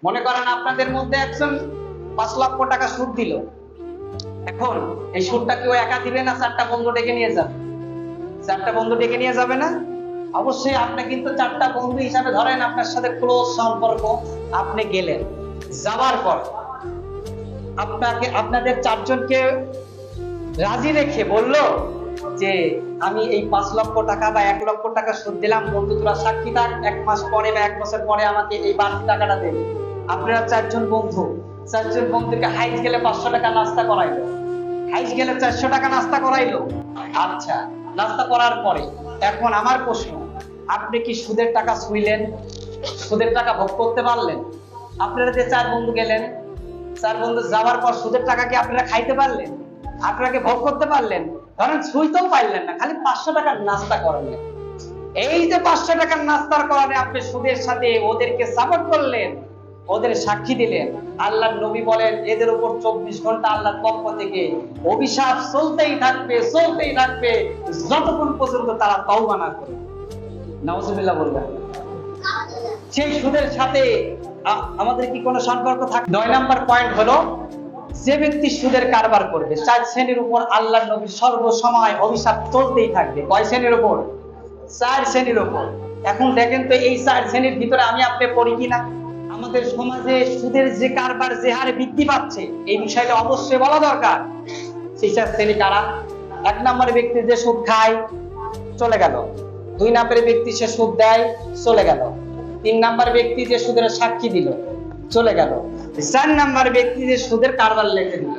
মনে করেন আপনাদের মধ্যে একজন 5 লক্ষ টাকা সুদ দিল। এখন এই সুদটা কেউ একা দিবে না, 4টা বন্ধু ডেকে নিয়ে যাবে? 4টা বন্ধু ডেকে নিয়ে যাবে না? অবশ্যই আপনি কিন্তু 4টা বন্ধু হিসাবে ধরেন আপনার সাথে ক্লোজ সম্পর্ক। আপনি গেলেন, যাওয়ার পর আপনাদের 4জনকে রাজি রেখে বললো যে আমি এই 5 লক্ষ টাকা বা 1 লক্ষ টাকা সুদ দিলাম, বন্ধু তোরা সাক্ষী থাক, 1 মাস পরে বা 1 বছর পরে আমাকে এই বাড়তি টাকাটা দেবে। আপনারা 4জন বন্ধু, 4জন বন্ধুকে হাইজ গেলে 500 টাকা নাস্তা করাইলো, হাইজ গেলে 400 টাকা নাস্তা করাইলো। আচ্ছা, নাস্তা করার পরে এখন আমার প্রশ্ন, আপনি কি সুদের টাকা ছুঁইলেন? সুদের টাকা ভোগ করতে পারলেন? আপনারা যে 4 বন্ধু গেলেন, 4 বন্ধু যাওয়ার পর সুদের টাকা কি আপনারা খাইতে পারলেন? আপনাকে ভোগ করতে পারলেন? ধরেন ছুঁইতেও পারলেন না, খালি 500 টাকার নাস্তা করালেন। এই যে 500 টাকার নাস্তার কারণে আপনি সুদের সাথে ওদেরকে সাপোর্ট করলেন, ওদের সাক্ষী দিলেন। আল্লাহর নবী বলেন এদের উপর 24 ঘন্টা আল্লাহর পক্ষ থেকে অভিশাপ চলতেই থাকবে, চলতেই থাকবে, যতক্ষণ পর্যন্ত তারা তওবা না করে। নাউজুবিল্লাহ বলবেন। সেই সুদের সাথে আমাদের কি কোনো সম্পর্ক থাকে? 9 নাম্বার পয়েন্ট হলো, যে ব্যক্তি সুদের কারবার করবে, 4 শ্রেণীর উপর আল্লাহর নবী সর্বসময় অভিশাপ চলতেই থাকবে। কয় শ্রেণীর উপর? 4 শ্রেণীর উপর। এখন দেখেন তো এই 4 শ্রেণীর ভিতরে আমি আপনি পড়ি কিনা? আমাদের সমাজে সুদের যে কারবার যে হারে বৃদ্ধি পাচ্ছে, এই বিষয়টা অবশ্যই বলা দরকার। সেই 4 শ্রেণী কারা? 1 নম্বরের ব্যক্তি যে সুদ খায়, চলে গেল। 2 নম্বরের ব্যক্তি সে সুদ দেয়, চলে গেল। 3 নম্বর ব্যক্তি যে সুদের সাক্ষী দিল, চলে গেল। 4 নম্বর ব্যক্তি যে সুদের কারবার লিখে দিল।